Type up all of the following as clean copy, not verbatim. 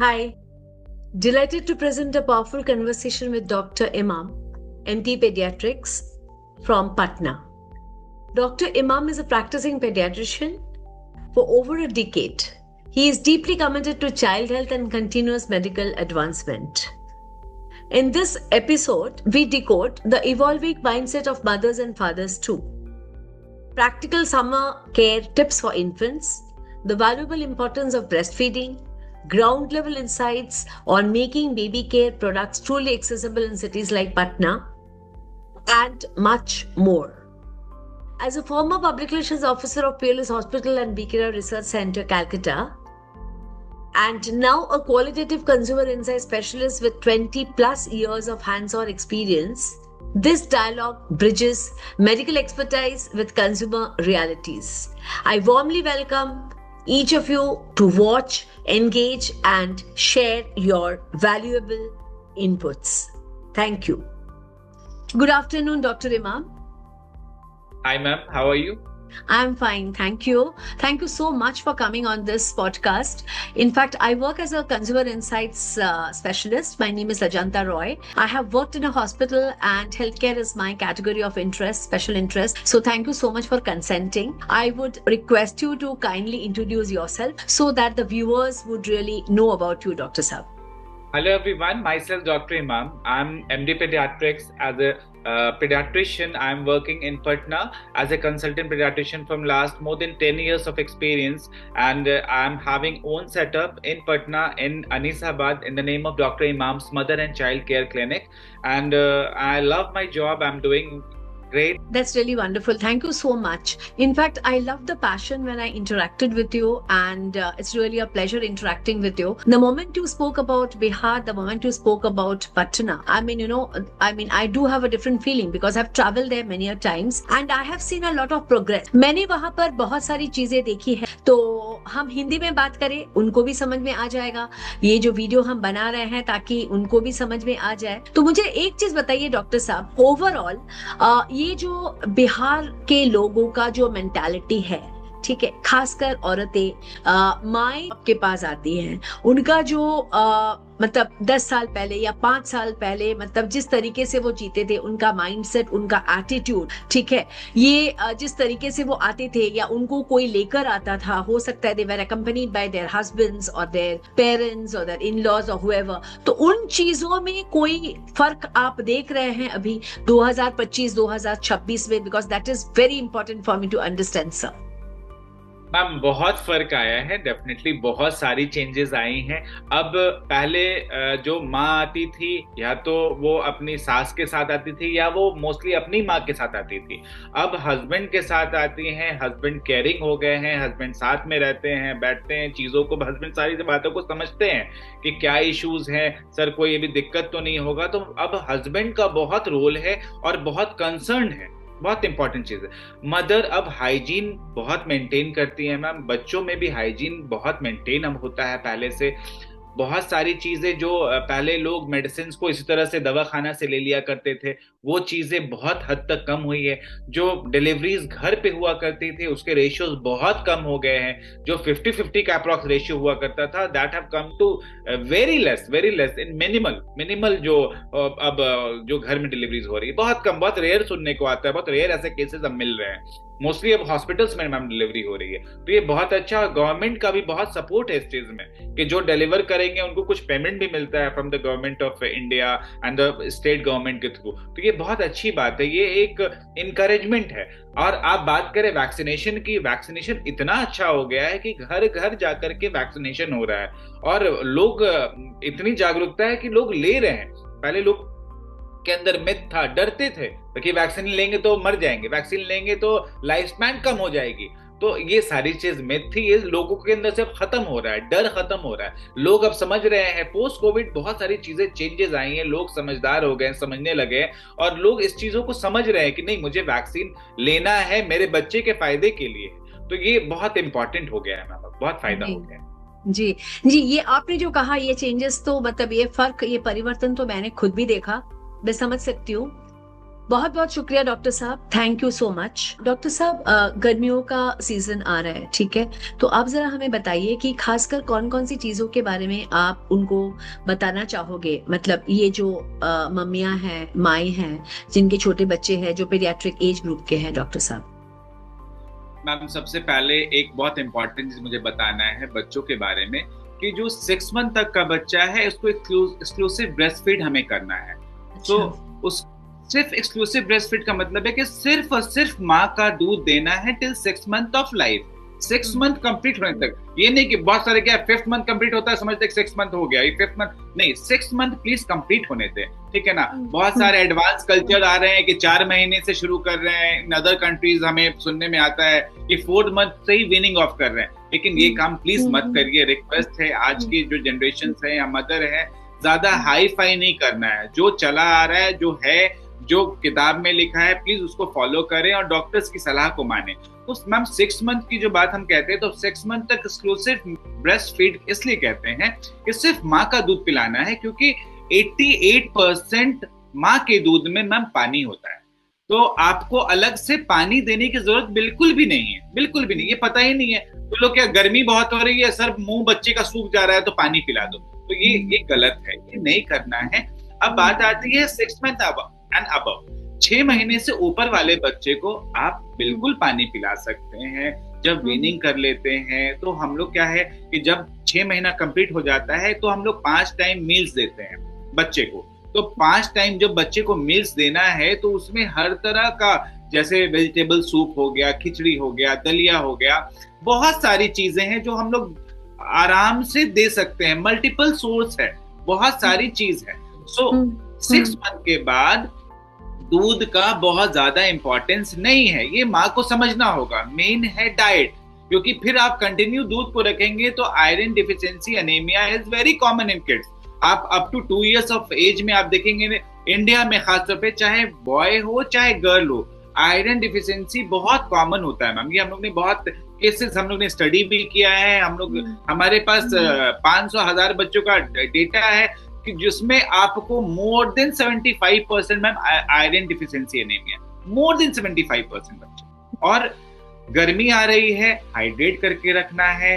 Hi, delighted to present a powerful conversation with Dr. Imam, MD Pediatrics from Patna. Dr. Imam is a practicing pediatrician for over a decade. He is deeply committed to child health and continuous medical advancement. In this episode, we decode the evolving mindset of mothers and fathers too. Practical summer care tips for infants, the valuable importance of breastfeeding, ground level insights on making baby care products truly accessible in cities like Patna, and much more. As a former public relations officer of Peerless Hospital and Bikira Research Center, Calcutta, and now a qualitative consumer insight specialist with 20 plus years of hands-on experience, this dialogue bridges medical expertise with consumer realities. I warmly welcome each of you to watch, engage, and share your valuable inputs. Thank you. Good afternoon, Dr. Imam. Hi, ma'am. How are you? I'm fine. Thank you. Thank you so much for coming on this podcast. In fact, I work as a consumer insights specialist. My name is Ajanta Roy. I have worked in a hospital and healthcare is my category of interest, special interest. So thank you so much for consenting. I would request you to kindly introduce yourself so that the viewers would really know about you, Dr. Saab. Hello, everyone. Myself, Dr. Imam. I'm MD Pediatrics. As a pediatrician, I'm working in Patna as a consultant pediatrician from last more than 10 years of experience, and I'm having own setup in Patna in Anisabad in the name of Dr. Imam's Mother and Child Care Clinic, and I love my job. I'm doing great. That's really wonderful. Thank you so much. In fact, I love the passion when I interacted with you, and it's really a pleasure interacting with you. The moment you spoke about Bihar, the moment you spoke about Patna, I do have a different feeling because I've traveled there many a times and I have seen a lot of progress. मैंने वहां पर बहुत सारी चीजें देखी है, तो हम हिंदी में बात करें, उनको भी समझ में आ जाएगा। ये जो वीडियो हम बना रहे हैं ताकि उनको भी समझ में आ जाए। तो मुझे एक चीज बताइए डॉक्टर साहब, ओवरऑल ये जो बिहार के लोगों का जो मेंटालिटी है, ठीक है, खासकर औरतें माए के पास आती हैं, उनका जो मतलब 10 साल पहले या 5 साल पहले मतलब जिस तरीके से वो जीते थे, उनका माइंडसेट, उनका एटीट्यूड, ठीक है, ये जिस तरीके से वो आते थे या उनको कोई लेकर आता था, हो सकता है दे वर अकम्पनीड बाय देयर हस्बैंड्स और देयर पेरेंट्स और देयर इन-लॉज और हुएवर, तो उन चीजों में कोई फर्क आप देख रहे हैं अभी 2025-2026 में? Because that is very important for me to understand sir. Ma'am, बहुत फर्क आया है। डेफिनेटली बहुत सारी चेंजेस आई हैं। अब पहले जो माँ आती थी, या तो वो अपनी सास के साथ आती थी या वो मोस्टली अपनी माँ के साथ आती थी। अब हस्बैंड के साथ आती हैं। हस्बैंड केयरिंग हो गए हैं, हस्बैंड साथ में रहते हैं, बैठते हैं, चीज़ों को, हस्बैंड सारी बातों को समझते हैं कि क्या इश्यूज हैं, सर कोई भी दिक्कत तो नहीं होगा। तो अब हस्बैंड का बहुत रोल है और बहुत कंसर्न है। बहुत इंपॉर्टेंट चीज है। मदर अब हाइजीन बहुत मेंटेन करती है मैम। बच्चों में भी हाइजीन बहुत मेंटेन अब होता है पहले से। बहुत सारी चीजें जो पहले लोग मेडिसिन को इसी तरह से दवा खाना से ले लिया करते थे, वो चीजें बहुत हद तक कम हुई है। जो डिलीवरीज घर पे हुआ करती थी उसके रेशियोज बहुत कम हो गए हैं। जो 50-50 का अप्रॉक्स रेशियो हुआ करता था, that have come to very less in minimal जो अब जो घर में डिलीवरीज हो रही है बहुत कम, बहुत रेयर सुनने को आता है। बहुत रेयर ऐसे केसेस अब मिल रहे हैं। मोस्टली अब हॉस्पिटल्स में मैम डिलीवरी हो रही है, तो ये बहुत अच्छा। गवर्नमेंट का भी बहुत सपोर्ट है इस चीज में कि जो डिलीवर करेंगे उनको कुछ पेमेंट भी मिलता है from the government of India and the state government के थ्रू। तो ये बहुत अच्छी बात है, ये एक इनकरेजमेंट है। और आप बात करें वैक्सीनेशन की, वैक्सीनेशन इतना अच्छा हो गया है कि घर घर जाकर के वैक्सीनेशन हो रहा है और लोग, इतनी जागरूकता है कि लोग ले रहे हैं। पहले लोग के अंदर मिथ था, डरते थे कि वैक्सीन लेंगे तो मर जाएंगे, वैक्सीन लेंगे तो लाइफ स्पैन कम हो जाएगी। तो ये सारी चीज मिथ थी, ये लोगों के अंदर से खत्म हो रहा है, डर खत्म हो रहा है। लोग अब समझ रहे हैं। पोस्ट कोविड बहुत सारी चीजें चेंजेस आई हैं, लोग समझदार हो गए, समझने लगे और लोग इस चीजों को समझ रहे हैं कि नहीं, मुझे वैक्सीन लेना है मेरे बच्चे के फायदे के लिए। तो ये बहुत इंपॉर्टेंट हो गया है मैम, बहुत फायदा हो गया है। जी जी, ये आपने जो कहा, ये चेंजेस तो मतलब ये फर्क, ये परिवर्तन तो मैंने खुद भी देखा, मैं समझ सकती हूँ। बहुत बहुत शुक्रिया डॉक्टर साहब, thank you so much. Doctor साहब, गर्मियों का सीजन आ रहा है, ठीक है, तो आप जरा हमें बताइए कि खासकर कौन कौन सी चीजों के बारे में आप उनको बताना चाहोगे, मतलब ये जो मम्मियां हैं, माएँ हैं, जिनके छोटे बच्चे हैं, जो पीडियाट्रिक एज ग्रुप के हैं। डॉक्टर साहब, मैम सबसे पहले एक बहुत इंपॉर्टेंट चीज मुझे बताना है बच्चों के बारे में, कि जो 6 मंथ तक का बच्चा है उसको एक्सक्लूसिव ब्रेस्ट फीड हमें करना है। तो उस सिर्फ एक्सक्लूसिव ब्रेस्ट फीड का मतलब है कि सिर्फ और सिर्फ माँ का दूध देना है till 6 month of life. 6 month complete होने तक, ये नहीं कि बहुत सारे क्या 5th मंथ कंप्लीट होता है समझते 6 मंथ हो गया, ये 5th मंथ नहीं, 6 मंथ प्लीज कंप्लीट होने दे, ठीक है ना। बहुत सारे एडवांस कल्चर आ रहे हैं कि 4 महीने से शुरू कर रहे हैं, इन अदर कंट्रीज हमें सुनने में आता है कि 4th मंथ से ही वीनिंग ऑफ कर रहे हैं, लेकिन ये काम प्लीज मत करिए। रिक्वेस्ट है, आज की जो जनरेशन है या मदर है, ज्यादा हाई फाई नहीं करना है, जो चला आ रहा है, जो है, जो किताब में लिखा है, प्लीज उसको फॉलो करें और डॉक्टर्स की सलाह को माने। तो मैम 6 मंथ की जो बात हम कहते हैं, तो 6 मंथ तक एक्सक्लूसिव ब्रेस्ट फीड इसलिए कहते हैं कि सिर्फ माँ का दूध पिलाना है, क्योंकि 88% माँ के दूध में मैम पानी होता है। तो आपको अलग से पानी देने की जरूरत बिल्कुल भी नहीं है, बिल्कुल भी नहीं। ये पता ही नहीं है तो लोग क्या, गर्मी बहुत हो रही है सर, मुंह बच्चे का सूख जा रहा है तो पानी पिला दो, तो ये गलत है, ये नहीं करना है। अब बात आती है 6 मंथ एंड अबव, 6 महीने से ऊपर वाले बच्चे को आप बिल्कुल पानी पिला सकते हैं। जब वीनिंग कर लेते हैं तो हम लोग क्या है कि जब 6 महीना कंप्लीट हो जाता है तो हम लोग 5 टाइम मील्स देते हैं बच्चे को। तो 5 टाइम जब बच्चे को मील्स देना है तो उसमें हर तरह का, जैसे वेजिटेबल सूप हो गया, खिचड़ी हो गया, दलिया हो गया, बहुत सारी चीजें हैं जो हम लोग आराम से दे सकते हैं। मल्टीपल सोर्स है, बहुत सारी चीज है। सो 6 मंथ के बाद दूध का बहुत ज्यादा इंपॉर्टेंस नहीं है, ये माँ को समझना होगा। मेन है डाइट, क्योंकि फिर आप कंटिन्यू दूध को रखेंगे तो iron deficiency anemia is very common in kids. आप up to 2 years of age में आप देखेंगे इंडिया में खासतौर पे, चाहे बॉय हो चाहे गर्ल हो, आयरन डिफिशियंसी बहुत कॉमन होता है मैम। ये हम लोग ने बहुत केसेस हम लोग ने स्टडी भी किया है, हम लोग हमारे पास 500,000 बच्चों का डेटा है कि जिसमें आपको more than 75% ma'am iron deficiency anaemia, more than 75% बच्चे। और गर्मी आ रही है, हाइड्रेट करके रखना है,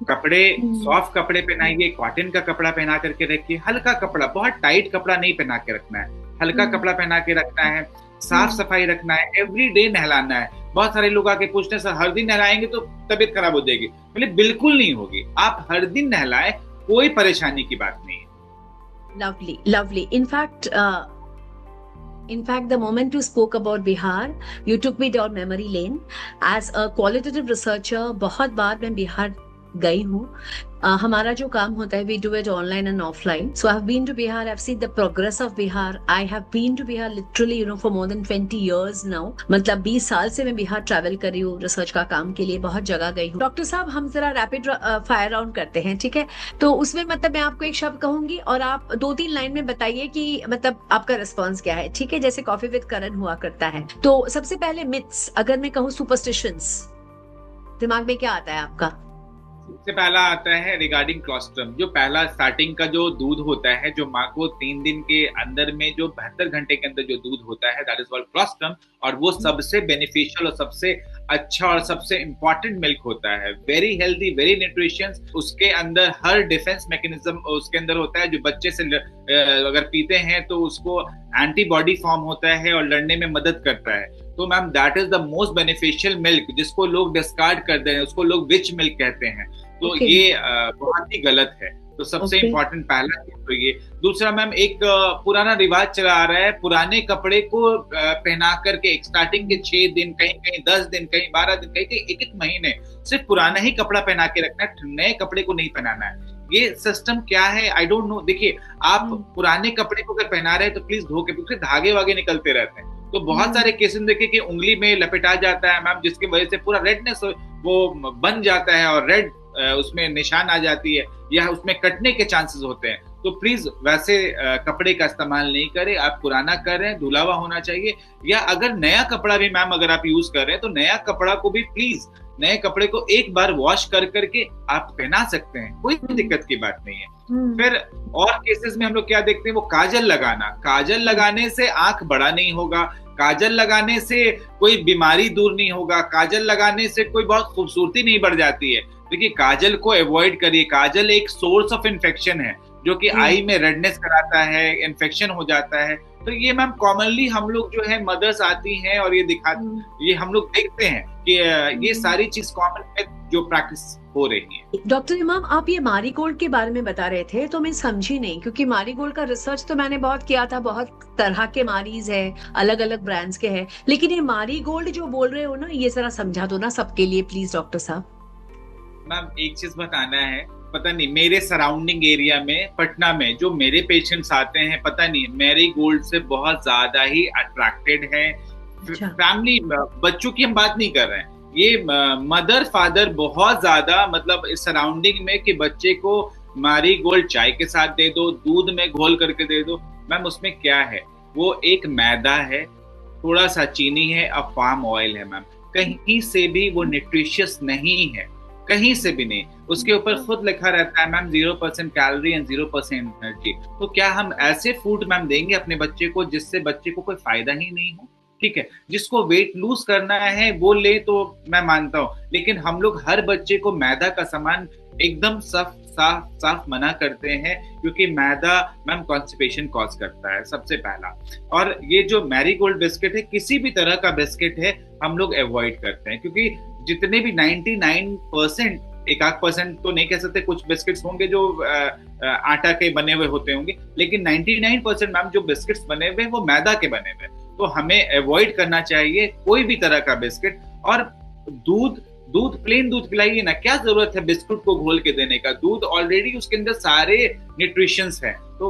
कपड़े सॉफ्ट कपड़े पहनाइए, कॉटन का कपड़ा पहना करके रखिए, हल्का कपड़ा, बहुत टाइट कपड़ा नहीं पहना के रखना है, हल्का कपड़ा पहना के रखना है, साफ सफाई रखना है, एवरी डे नहलाना है। बहुत सारे लोग आके पूछते हैं सर हर दिन नहलाएंगे तो तबीयत खराब हो जाएगी, बोले बिल्कुल नहीं होगी, आप हर दिन नहलाएं, कोई परेशानी की बात नहीं है। Lovely, lovely. In fact, the moment you spoke about Bihar, you took me down memory lane. As a qualitative researcher, बहुत बार मैं बिहार गई हूँ। हमारा जो काम होता है, we do it online and offline. So I've been to Bihar, I've seen the progress of Bihar. I have been to Bihar literally, for more than 20 years now. मतलब 20 साल से मैं बिहार ट्रैवल कर रही हूँ रिसर्च का काम के लिए, बहुत जगह गई हूँ। डॉक्टर साहब, हम जरा रैपिड फायर राउंड करते हैं, ठीक है? तो उसमें मतलब मैं आपको एक शब्द कहूंगी और आप 2-3 लाइन में बताइए कि मतलब आपका रिस्पॉन्स क्या है, ठीक है? जैसे कॉफी विद करण हुआ करता है। तो सबसे पहले मिथ्स, अगर मैं कहूँ सुपरस्टिशंस, दिमाग में क्या आता है आपका? सबसे पहला आता है रिगार्डिंग क्लोस्ट्रम। जो पहला स्टार्टिंग का जो दूध होता है, जो माँ को 3 दिन के अंदर में जो 72 घंटे के अंदर जो दूध होता है, दैट इज कॉल्ड क्लोस्ट्रम, और वो सबसे बेनिफिशियल और सबसे अच्छा और सबसे इंपॉर्टेंट मिल्क होता है। वेरी हेल्दी, वेरी न्यूट्रिशियस, उसके अंदर हर डिफेंस मैकेनिज्म उसके अंदर होता है। जो बच्चे से अगर पीते हैं तो उसको एंटीबॉडी फॉर्म होता है और लड़ने में मदद करता है। तो ma'am that is the most beneficial milk, जिसको लोग डिस्कार्ड करते हैं, उसको लोग विच मिल्क कहते हैं। तो ये बहुत ही गलत है। तो सबसे इम्पोर्टेंट पहला चीज तो ये। दूसरा मैम, एक पुराना रिवाज चला आ रहा है, पुराने कपड़े को पहना करके स्टार्टिंग के 6 दिन, कहीं कहीं 10 दिन, कहीं 12 दिन, कहीं कहीं 1 महीने सिर्फ पुराना ही कपड़ा पहना के रखना है, नए कपड़े को नहीं पहनाना है। ये सिस्टम क्या है आई डोंट नो। देखिए, आप पुराने कपड़े को अगर पहना रहे हैं तो प्लीज धो के, क्योंकि धागे वागे निकलते रहते हैं। तो बहुत सारे केसेस देखिए कि उंगली में लपेटा जाता है मैम, जिसकी वजह से पूरा रेडनेस वो बन जाता है और रेड उसमें निशान आ जाती है, या उसमें कटने के चांसेस होते हैं। तो प्लीज वैसे कपड़े का इस्तेमाल नहीं करें। आप पुराना कर रहे हैं, धुला हुआ होना चाहिए। या अगर नया कपड़ा भी मैम अगर आप यूज कर रहे हैं तो नया कपड़ा को भी प्लीज, नए कपड़े को एक बार वॉश कर करके आप पहना सकते हैं, कोई दिक्कत की बात नहीं है। फिर और केसेस में हम लोग क्या देखते हैं, वो काजल लगाना। काजल लगाने से आंख बड़ा नहीं होगा, काजल लगाने से कोई बीमारी दूर नहीं होगा, काजल लगाने से कोई बहुत खूबसूरती नहीं बढ़ जाती है। देखिए, काजल को अवॉइड करिए। काजल एक सोर्स ऑफ इन्फेक्शन है जो कि आई में रेडनेस कराता है, इन्फेक्शन हो जाता है। तो ये मैम कॉमनली हम लोग जो है मदर्स आती हैं और ये हम लोग देखते हैं कि ये सारी चीज कॉमन जो प्रैक्टिस हो रही है। डॉक्टर इमाम, आप ये मारीगोल्ड के बारे में बता रहे थे तो मैं समझी नहीं, क्योंकि मारीगोल्ड का रिसर्च तो मैंने बहुत किया था, बहुत तरह के मारीज है, अलग अलग ब्रांड्स के हैं, लेकिन ये मारीगोल्ड जो बोल रहे हो ना, ये जरा समझा दो ना सबके लिए प्लीज डॉक्टर साहब। मैम एक चीज बताना है, पता नहीं मेरे सराउंडिंग एरिया में पटना में जो मेरे पेशेंट्स आते हैं, पता नहीं मैरीगोल्ड से बहुत ज्यादा ही अट्रैक्टेड है। फैमिली बच्चों की हम बात नहीं कर रहे हैं, ये मदर फादर बहुत ज्यादा, मतलब इस सराउंडिंग में कि बच्चे को मैरीगोल्ड चाय के साथ दे दो, दूध में घोल करके दे दो। मैम उसमें क्या है, वो एक मैदा है, थोड़ा सा चीनी है और पाम ऑयल है। मैम कहीं से भी वो न्यूट्रिशियस नहीं है, कहीं से भी नहीं। उसके ऊपर खुद लिखा रहता है मैम 0% कैलोरी एंड 0% एनर्जी। तो क्या हम ऐसे फूड मैम देंगे अपने बच्चे को जिससे बच्चे को कोई फायदा ही नहीं हो? ठीक है, जिसको वेट लूज करना है वो ले, तो मैं मानता हूँ, लेकिन हम लोग हर बच्चे को मैदा का सामान एकदम साफ साफ मना करते हैं, क्योंकि मैदा मैम कॉन्स्टिपेशन कॉज करता है सबसे पहला। और ये जो मैरीगोल्ड बिस्किट है, किसी भी तरह का बिस्किट है, हम लोग अवॉइड करते हैं, क्योंकि जितने भी 99%, 1% तो नहीं कह सकते, कुछ बिस्किट्स होंगे जो आटा के बने हुए होते होंगे, लेकिन 99% मैम जो बिस्किट्स बने हुए वो मैदा के बने हुए। तो हमें अवॉइड करना चाहिए कोई भी तरह का बिस्किट। और प्लेन दूध पिलाइए ना, क्या जरूरत है बिस्कुट को घोल के देने का? दूध ऑलरेडी उसके अंदर सारे न्यूट्रिशंस हैं, तो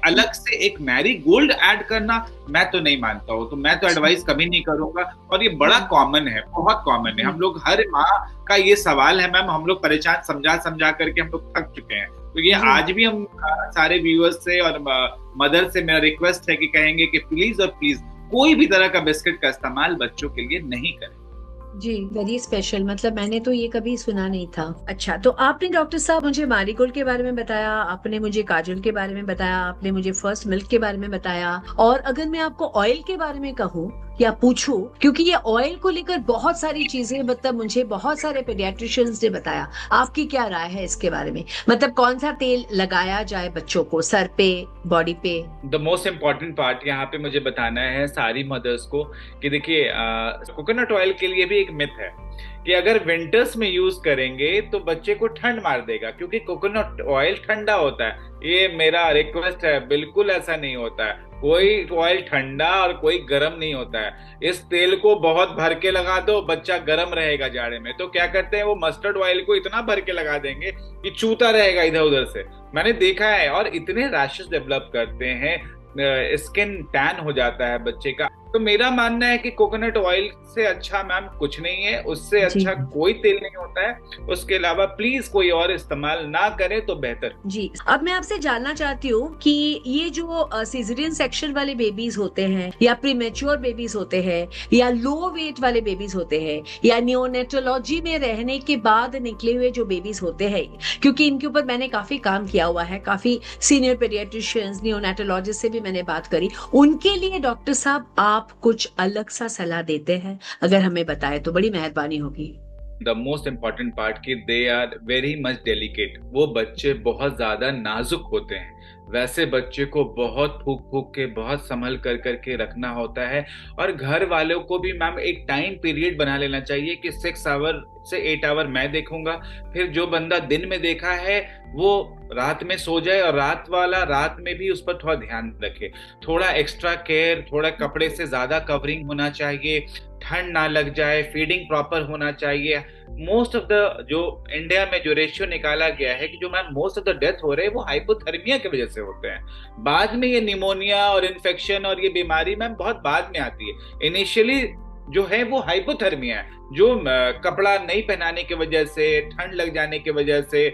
अलग से एक मैरीगोल्ड ऐड करना मैं तो नहीं मानता हूँ। तो मैं तो एडवाइस कभी नहीं करूंगा। और ये बड़ा कॉमन है, बहुत कॉमन है। हम लोग हर माँ का ये सवाल है मैम, हम लोग परेशान समझा करके हम लोग थक चुके हैं। तो ये आज भी हम सारे व्यूअर्स से और मदर से मेरा रिक्वेस्ट है कि कहेंगे कि प्लीज और प्लीज कोई भी तरह का बिस्किट का इस्तेमाल बच्चों के लिए नहीं करें। जी, वेरी स्पेशल, मतलब मैंने तो ये कभी सुना नहीं था। अच्छा, तो आपने डॉक्टर साहब मुझे मारीगोल्ड के बारे में बताया, आपने मुझे काजल के बारे में बताया, आपने मुझे फर्स्ट मिल्क के बारे में बताया, और अगर मैं आपको ऑयल के बारे में कहूँ या पूछूं, क्योंकि ये ऑयल को लेकर बहुत सारी चीजें, मतलब मुझे बहुत सारे पेडियाट्रिशियंस ने बताया, आपकी क्या राय है इसके बारे में? मतलब कौन सा तेल लगाया जाए बच्चों को, सर पे, बॉडी पे? द मोस्ट इम्पॉर्टेंट पार्ट यहाँ पे मुझे बताना है सारी मदर्स को कि देखिए, कोकोनट ऑयल के लिए भी एक मिथ है कि अगर विंटर्स में यूज करेंगे तो बच्चे को ठंड मार देगा, क्योंकि कोकोनट ऑयल ठंडा होता है। ये मेरा रिक्वेस्ट है, बिल्कुल ऐसा नहीं होता है। कोई ऑयल ठंडा और कोई गर्म नहीं होता है। इस तेल को बहुत भर के लगा दो, बच्चा गर्म रहेगा जाड़े में। तो क्या करते हैं, वो मस्टर्ड ऑयल को इतना भर के लगा देंगे कि चूता रहेगा इधर उधर से। मैंने देखा है, और इतने रैशेस डेवलप करते हैं, स्किन टैन हो जाता है बच्चे का। तो मेरा मानना है कि कोकोनट ऑयल से अच्छा मैम कुछ नहीं है, उससे अच्छा कोई तेल नहीं होता है। उसके अलावा प्लीज कोई और इस्तेमाल ना करें तो बेहतर। जी, अब मैं आपसे जानना चाहती हूँ कि ये जो सिजेरियन सेक्शन वाले बेबीज होते हैं, या प्रीमेच्योर बेबीज होते हैं, या लो वेट वाले बेबीज होते हैं, या नियोनेटोलॉजी में रहने के बाद निकले हुए जो बेबीज होते हैं, क्योंकि इनके ऊपर मैंने काफी काम किया हुआ है, काफी सीनियर पेडियाट्रिशियंस, नियोनेटोलॉजिस्ट से भी मैंने बात करी, उनके लिए डॉक्टर साहब आप कुछ अलग सा सलाह देते हैं? अगर हमें बताए तो बड़ी मेहरबानी होगी। द मोस्ट इम्पॉर्टेंट पार्ट कि they are very much delicate. वो बच्चे बहुत ज्यादा नाजुक होते हैं, वैसे बच्चे को बहुत फूक फूक के, बहुत संभल कर करके रखना होता है। और घर वालों को भी मैम एक टाइम पीरियड बना लेना चाहिए कि 6 आवर से 8 आवर मैं देखूंगा, फिर जो बंदा दिन में देखा है वो रात में सो जाए, और रात वाला रात में भी उस पर थोड़ा ध्यान रखे। थोड़ा एक्स्ट्रा केयर, थोड़ा कपड़े से ज्यादा कवरिंग होना चाहिए, ठंड ना लग जाए, फीडिंग प्रॉपर होना चाहिए। मोस्ट ऑफ द जो इंडिया में जो रेशियो निकाला गया है कि जो ma'am most of the death हो रहे हैं वो हाइपोथर्मिया की वजह से होते हैं। बाद में ये निमोनिया और इन्फेक्शन और ये बीमारी मैम बहुत बाद में आती है। इनिशियली जो है वो हाइपोथर्मिया है, जो कपड़ा नहीं पहनाने की वजह से, ठंड लग जाने की वजह से,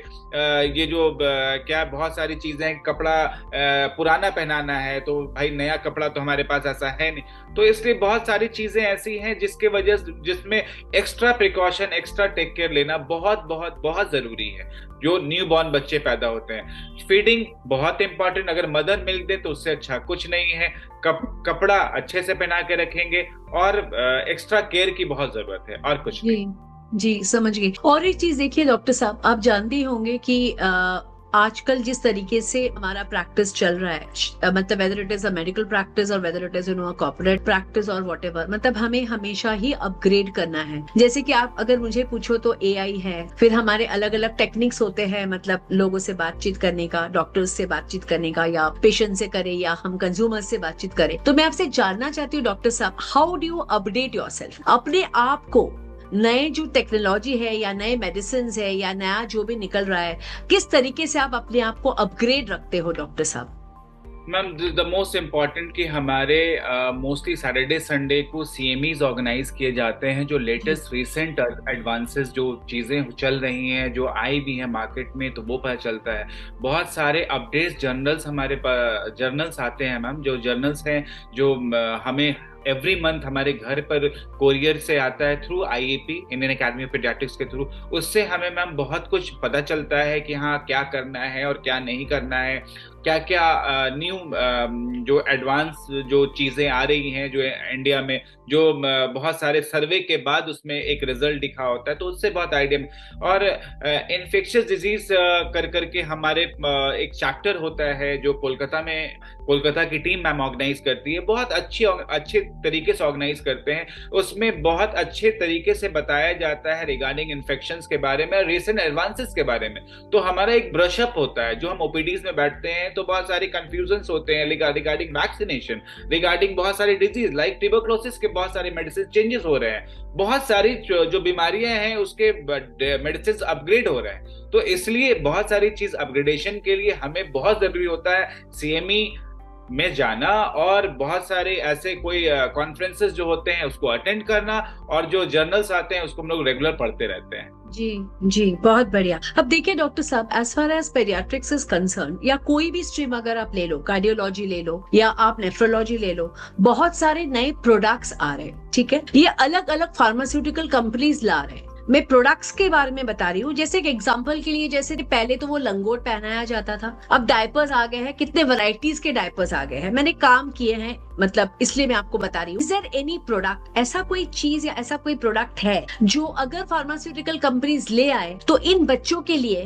ये जो क्या बहुत सारी चीजें हैं, कपड़ा पुराना पहनाना है तो भाई नया कपड़ा तो हमारे पास ऐसा है नहीं, तो इसलिए बहुत सारी चीजें ऐसी हैं जिसके वजह जिसमें extra precaution, extra take care लेना बहुत बहुत बहुत जरूरी है। जो न्यू बॉर्न बच्चे पैदा होते हैं, फीडिंग बहुत इंपॉर्टेंट, अगर मदर मिल्क दे तो उससे अच्छा कुछ नहीं है। कपड़ा अच्छे से पहना के रखेंगे और एक्स्ट्रा केयर की बहुत जरूरत है, और कुछ नहीं। जी समझ गई। और एक चीज देखिए डॉक्टर साहब, आप जानते ही होंगे कि आजकल जिस तरीके से हमारा प्रैक्टिस चल रहा है, मतलब whether it is a medical practice और whether it is a corporate practice और व्हाटएवर, मतलब हमें हमेशा ही अपग्रेड करना है। जैसे कि आप अगर मुझे पूछो तो एआई है, फिर हमारे अलग अलग टेक्निक्स होते हैं, मतलब लोगों से बातचीत करने का, डॉक्टर्स से बातचीत करने का, या पेशेंट से करे या हम कंज्यूमर से बातचीत करें। तो मैं आपसे जानना चाहती हूँ डॉक्टर साहब, how do you update yourself, अपने आप को नए जो टेक्नोलॉजी है या नए मेडिसिन है या नया जो भी निकल रहा है, किस तरीके से आप अपने आप को अपग्रेड रखते हो डॉक्टर साहब? मैम द मोस्ट इम्पॉर्टेंट कि हमारे मोस्टली सैटरडे संडे को सीएमईज ऑर्गेनाइज किए जाते हैं, जो लेटेस्ट रिसेंट एडवांसेस जो चीज़ें चल रही हैं, जो आई भी हैं मार्केट में, तो वो पता चलता है। बहुत सारे अपडेट्स जर्नल्स हमारे पास जर्नल्स आते हैं मैम, जो जर्नल्स हैं जो हमें एवरी मंथ हमारे घर पर कोरियर से आता है through IAP, Indian academy of paediatrics के थ्रू। उससे हमें मैम बहुत कुछ पता चलता है कि हाँ क्या करना है और क्या नहीं करना है, क्या क्या न्यू जो एडवांस जो चीजें आ रही हैं जो इंडिया में, जो बहुत सारे सर्वे के बाद उसमें एक रिजल्ट दिखा होता है, तो उससे बहुत आइडिया। और इन्फेक्शियस डिजीज कर करके हमारे एक चैप्टर होता है जो कोलकाता की टीम मैम ऑर्गेनाइज करती है, बहुत अच्छे तरीके से ऑर्गेनाइज करते हैं। उसमें बहुत अच्छे तरीके से बताया जाता है रिगार्डिंग इन्फेक्शंस के बारे में, रिसेंट एडवांसेस के बारे में। तो हमारा एक ब्रशअप होता है, जो हम ओपीडीज में बैठते हैं तो बहुत सारे कंफ्यूजन्स होते हैं रिगार्डिंग वैक्सीनेशन, रिगार्डिंग बहुत सारी डिजीज लाइक ट्यूबरक्लोसिस के बहुत सारे मेडिसिन चेंजेस हो रहे हैं, बहुत सारी जो बीमारियां हैं उसके मेडिसिन अपग्रेड हो रहे हैं। तो इसलिए बहुत सारी चीज अपग्रेडेशन के लिए हमें बहुत जरूरी होता है सीएमई में जाना, और बहुत सारे ऐसे कोई कॉन्फ्रेंसेस जो होते हैं उसको अटेंड करना, और जो जर्नल्स आते हैं उसको हम लोग रेगुलर पढ़ते रहते हैं। जी जी, बहुत बढ़िया। अब देखिए डॉक्टर साहब, as far as paediatrics is concern, या कोई भी स्ट्रीम अगर आप ले लो, कार्डियोलॉजी ले लो या आप नेफ्रोलॉजी ले लो, बहुत सारे नए प्रोडक्ट्स आ रहे हैं, ठीक है, ये अलग अलग फार्मास्यूटिकल कंपनीज ला रहे हैं। मैं प्रोडक्ट्स के बारे में बता रही हूँ। जैसे एक एग्जांपल के लिए, जैसे पहले तो वो लंगोट पहनाया जाता था, अब डायपर्स आ गए हैं, कितने वैरायटीज के डायपर्स आ गए हैं, मैंने काम किए हैं, मतलब इसलिए मैं आपको बता रही हूँ। इज देयर एनी प्रोडक्ट, ऐसा कोई चीज या ऐसा कोई प्रोडक्ट है जो अगर फार्मास्यूटिकल कंपनीज ले आए तो इन बच्चों के लिए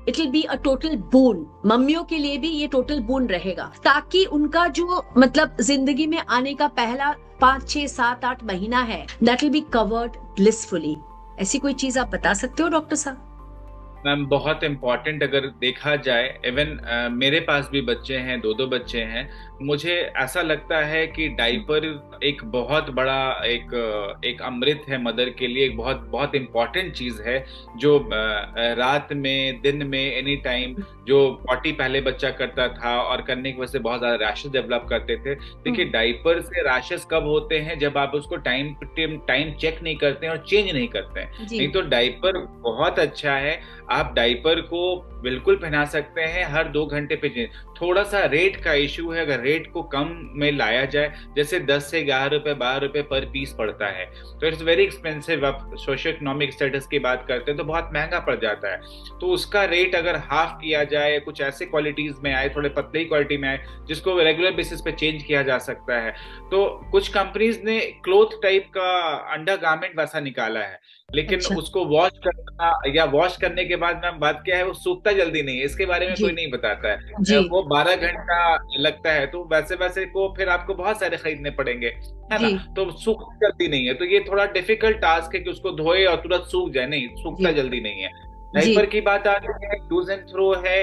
it will be a total boon, मम्मियों के लिए भी ये टोटल बून रहेगा, ताकि उनका जो मतलब जिंदगी में आने का पहला 5, 6, 7, 8 महीना है, that will be covered blissfully. ऐसी कोई चीज आप बता सकते हो डॉक्टर साहब? मैम बहुत इम्पॉर्टेंट अगर देखा जाए, इवन मेरे पास भी बच्चे हैं, 2 बच्चे हैं, मुझे ऐसा लगता है कि डायपर एक बहुत बड़ा एक अमृत है मदर के लिए, एक बहुत बहुत इम्पॉर्टेंट चीज है, जो रात में, दिन में, एनी टाइम, जो पॉटी पहले बच्चा करता था और करने की वजह से बहुत ज्यादा रैशेस डेवलप करते थे। देखिए डायपर से रैशेस कब होते हैं, जब आप उसको टाइम चेक नहीं करते हैं और चेंज नहीं करते हैं। नहीं तो डायपर बहुत अच्छा है, आप डायपर को बिल्कुल पहना सकते हैं हर 2 घंटे पे चेंज। थोड़ा सा रेट का इशू है, अगर रेट को कम में लाया जाए, जैसे 10 से 11 रुपए 12 रुपए पर पीस पड़ता है, तो इट्स वेरी एक्सपेंसिव। आप सोशो इकोनॉमिक स्टेटस की बात करते हैं तो बहुत महंगा पड़ जाता है। तो उसका रेट अगर हाफ किया जाए, कुछ ऐसे क्वालिटीज में आए, थोड़े पतली क्वालिटी में आए, जिसको रेगुलर बेसिस पे चेंज किया जा सकता है। तो कुछ कंपनीज ने क्लोथ टाइप का अंडर गारमेंट वैसा निकाला है, लेकिन अच्छा। उसको वॉश करना या वॉश करने के बाद मैम बात क्या है, वो सूखता जल्दी नहीं है, इसके बारे में कोई नहीं बताता है। वो 12 घंटा लगता है, तो वैसे को फिर आपको बहुत सारे खरीदने पड़ेंगे, है ना, तो सूखता जल्दी नहीं है। तो ये थोड़ा डिफिकल्ट टास्क है कि उसको धोए और तुरंत सूख जाए, नहीं सूखता जल्दी नहीं है। डायपर की बात आती है, यूज एंड थ्रो है,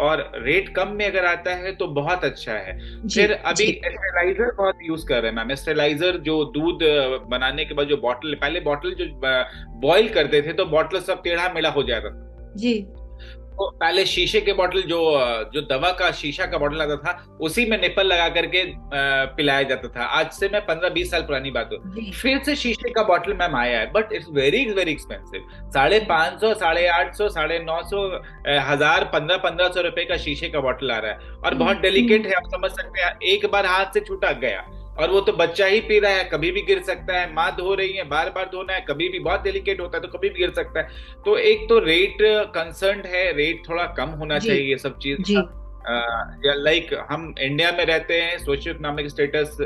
और रेट कम में अगर आता है तो बहुत अच्छा है। फिर अभी स्टेरिलाइजर बहुत यूज कर रहे हैं मैम। स्टेरिलाइजर जो दूध बनाने के बाद जो बॉटल, पहले बॉटल जो बॉईल करते थे तो बॉटल सब टेढ़ा मेढ़ा हो जाता था जी, तो पहले शीशे के बॉटल, जो जो दवा का शीशा का बॉटल आता था, उसी में निप्पल लगा करके पिलाया जाता था। आज से मैं 15-20 साल पुरानी बात हो, जी फिर से शीशे का बॉटल मैम आया है, but it's very very expensive. 550, 850, 950, 1000, 1500 रुपए का शीशे का बॉटल आ रहा है, और बहुत डेलिकेट है, आप समझ सकते हैं। एक बार हाथ से छूटा गया, और वो तो बच्चा ही पी रहा है, कभी भी गिर सकता है, माँ धो रही है, बार बार धोना है, कभी भी बहुत डेलिकेट होता है तो कभी भी गिर सकता है। तो एक तो रेट कंसर्न है, रेट थोड़ा कम होना जी चाहिए ये सब चीज। जी या लाइक हम इंडिया में रहते हैं, सोशियो इकोनॉमिक स्टेटस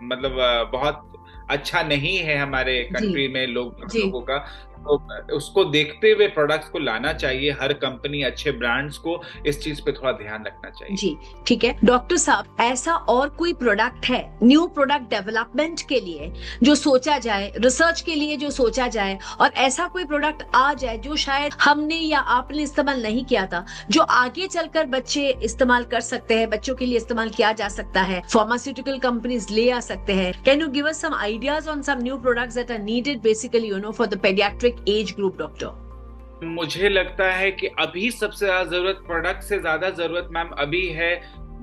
मतलब बहुत अच्छा नहीं है हमारे जी कंट्री में जी लोगों का। तो उसको देखते हुए प्रोडक्ट्स को लाना चाहिए, हर कंपनी अच्छे ब्रांड्स को इस चीज पे थोड़ा ध्यान रखना चाहिए। जी ठीक है डॉक्टर साहब, ऐसा और कोई प्रोडक्ट है न्यू प्रोडक्ट डेवलपमेंट के लिए जो सोचा जाए, रिसर्च के लिए जो सोचा जाए, और ऐसा कोई प्रोडक्ट आ जाए जो शायद हमने या आपने इस्तेमाल नहीं किया था, जो आगे चलकर बच्चे इस्तेमाल कर सकते हैं, बच्चों के लिए इस्तेमाल किया जा सकता है, फार्मास्यूटिकल कंपनीज ले आ सकते हैं? Can you give us some ideas on some new products that are needed basically for the paediatric age group, doctor? मुझे लगता है कि अभी सबसे ज्यादा जरूरत, प्रोडक्ट से ज्यादा जरूरत मैम अभी है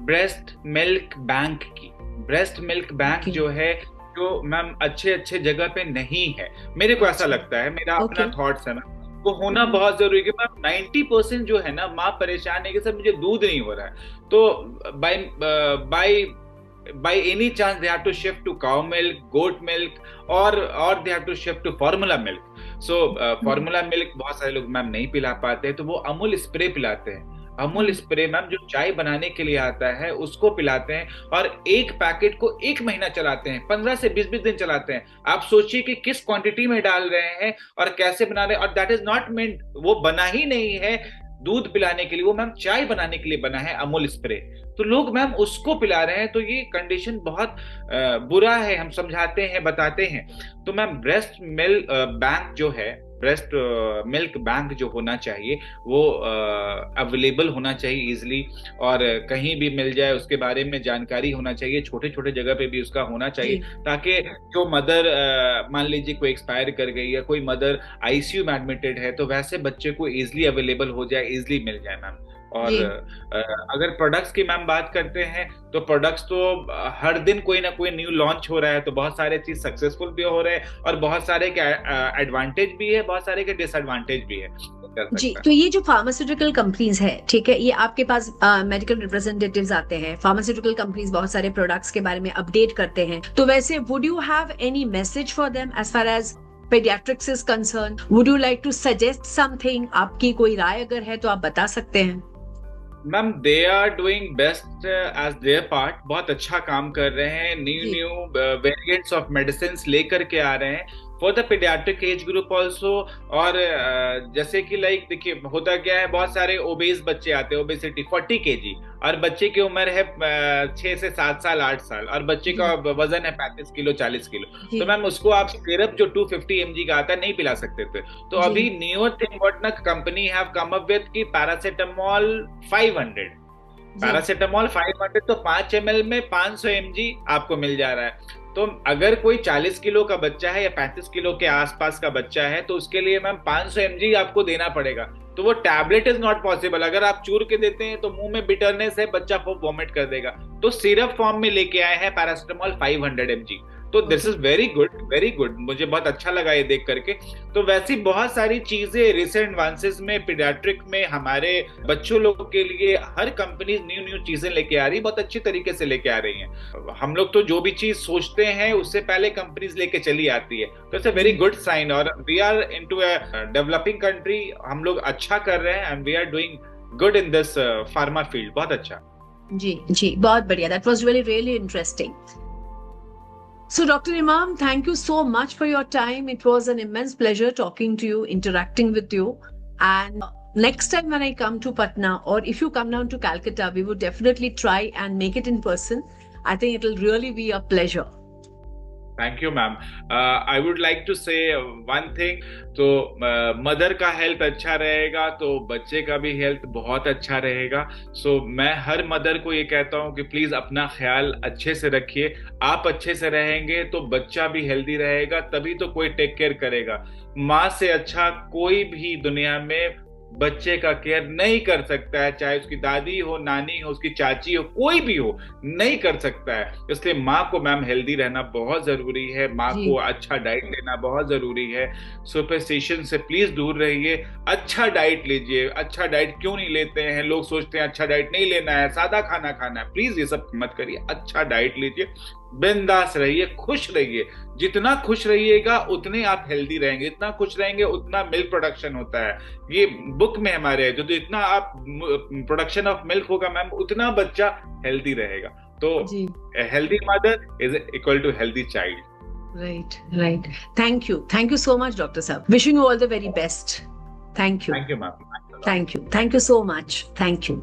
ब्रेस्ट मिल्क बैंक की। ब्रेस्ट मिल्क बैंक जो है, जो मैम अच्छे अच्छे जगह पे नहीं है, मेरे को ऐसा लगता है, मेरा अपना थॉट्स है ना, वो होना बहुत जरूरी है। कि मैम 90% जो है ना, माँ परेशान है कि सर मुझे दूध नहीं हो रहा है, तो bye bye by any chance they have to shift to cow milk, goat milk, or they have to shift to formula milk. So formula milk बहुत सारे लोग मैम नहीं पिला पाते, तो वो अमूल स्प्रे पिलाते हैं। अमूल स्प्रे मैम जो चाय बनाने के लिए आता है उसको पिलाते हैं, और एक पैकेट को 1 महीना चलाते हैं, 15 से 20-20 दिन चलाते हैं। आप सोचिए कि किस क्वांटिटी में डाल रहे हैं और कैसे बना रहे हैं, और दैट इज नॉट मेंट, वो बना ही नहीं है दूध पिलाने के लिए, वो मैम चाय बनाने के लिए बना है अमूल स्प्रे। तो लोग मैम उसको पिला रहे हैं, तो ये कंडीशन बहुत बुरा है, हम समझाते हैं, बताते हैं। तो मैम ब्रेस्ट मिल्क बैंक जो है, ब्रेस्ट मिल्क बैंक जो होना चाहिए, वो अवेलेबल होना चाहिए इजिली, और कहीं भी मिल जाए उसके बारे में जानकारी होना चाहिए, छोटे छोटे जगह पे भी उसका होना चाहिए, ताकि जो मदर मान लीजिए कोई एक्सपायर कर गई या कोई मदर आईसीयू में एडमिटेड है, तो वैसे बच्चे को इजिली अवेलेबल हो जाए, इजिली मिल जाए मैम। और अगर प्रोडक्ट्स की मैम बात करते हैं, तो प्रोडक्ट्स तो हर दिन कोई ना कोई न्यू लॉन्च हो रहा है, तो बहुत सारे चीज सक्सेसफुल भी हो रहे हैं, और बहुत सारे के एडवांटेज भी है, बहुत सारे के डिसएडवांटेज भी है। जी, तो ये जो फार्मास्यूटिकल कंपनीज है, ठीक है, ये आपके पास मेडिकल रिप्रेजेंटेटिव्स आते हैं, फार्मास्यूटिकल कंपनीज बहुत सारे प्रोडक्ट्स के बारे में अपडेट करते हैं, तो वैसे would you have any message for them as far as paediatrics is concern? Would you like to suggest something? आपकी कोई राय अगर है तो आप बता सकते हैं। Ma'am they are doing best as their part, बहुत अच्छा काम कर रहे हैं, न्यू वेरिएंट्स ऑफ मेडिसिन लेकर के आ रहे हैं for the paediatric age group also. और जैसे कि लाइक देखिए होता क्या है, बहुत सारे ओबेस बच्चे आते हैं, ओबेसिटी 40 kg, और बच्चे की उम्र है 6 से 7 साल 8 साल, और बच्चे का वजन है 35 किलो 40 किलो, तो मैम उसको आप सिरप जो 250 mg का आता है नहीं पिला सकते थे। तो अभी न्यू थिंग व्हाट न company have come up with की पैरासिटामोल 500, पैरासिटामोल 500, तो 5 ml में 500 mg आपको मिल जा रहा है। तो अगर कोई 40 किलो का बच्चा है या 35 किलो के आसपास का बच्चा है, तो उसके लिए मैम 500 mg आपको देना पड़ेगा। तो वो टैबलेट इज नॉट पॉसिबल, अगर आप चूर के देते हैं तो मुंह में बिटरनेस है, बच्चा को वॉमिट कर देगा। तो सिरप फॉर्म में लेके आए हैं पैरासिटामोल 500 mg। तो this is very good, very good, मुझे बहुत अच्छा लगा ये देख करके। तो वैसी बहुत सारी चीजें रिसेंट एडवांसेस में पीडियाट्रिक में हमारे बच्चों लोगों के लिए हर कंपनी न्यू चीजें लेके आ रही, बहुत अच्छी तरीके से लेके आ रही हैं। हम लोग तो जो भी चीज सोचते हैं उससे पहले कंपनीज लेके चली आती है, तो it's a very good sign. और we are into a developing country, हम लोग अच्छा कर रहे हैं, and we are doing good in this pharma field, बहुत अच्छा। जी जी, बहुत बढ़िया, that was really interesting. So, Dr. Imam, thank you so much for your time. It was an immense pleasure talking to you, interacting with you. And next time when I come to Patna, or if you come down to Calcutta, we would definitely try and make it in person. I think it will really be a pleasure. Thank you ma'am. I would like to say one thing, तो mother का health अच्छा रहेगा तो बच्चे का भी health बहुत अच्छा रहेगा। सो मैं हर मदर को ये कहता हूँ कि प्लीज अपना ख्याल अच्छे से रखिए, आप अच्छे से रहेंगे तो बच्चा भी हेल्दी रहेगा, तभी तो कोई टेक केयर करेगा। माँ से अच्छा कोई भी दुनिया में बच्चे का केयर नहीं कर सकता है, चाहे उसकी दादी हो, नानी हो, उसकी चाची हो, कोई भी हो, नहीं कर सकता है। इसलिए माँ को मैम हेल्दी रहना बहुत जरूरी है, माँ जी को अच्छा डाइट लेना बहुत जरूरी है। सुपरस्टिशन से प्लीज दूर रहिए, अच्छा डाइट लीजिए। अच्छा डाइट क्यों नहीं लेते हैं लोग? सोचते हैं अच्छा डाइट नहीं लेना है, सादा खाना खाना है। प्लीज ये सब मत करिए, अच्छा डाइट लीजिए, बिंदास रहिए, खुश रहिए। जितना खुश रहिएगा उतने आप हेल्दी रहेंगे, इतना खुश रहेंगे उतना मिल्क प्रोडक्शन होता है। ये बुक में हमारे है, जो जितना आप प्रोडक्शन ऑफ मिल्क होगा मैम, उतना बच्चा हेल्दी रहेगा। तो जी healthy mother is equal to healthy child. Right right. Thank you so much doctor साहब, wishing you all the very best. Thank you thank you ma'am. Thank you so much, thank you.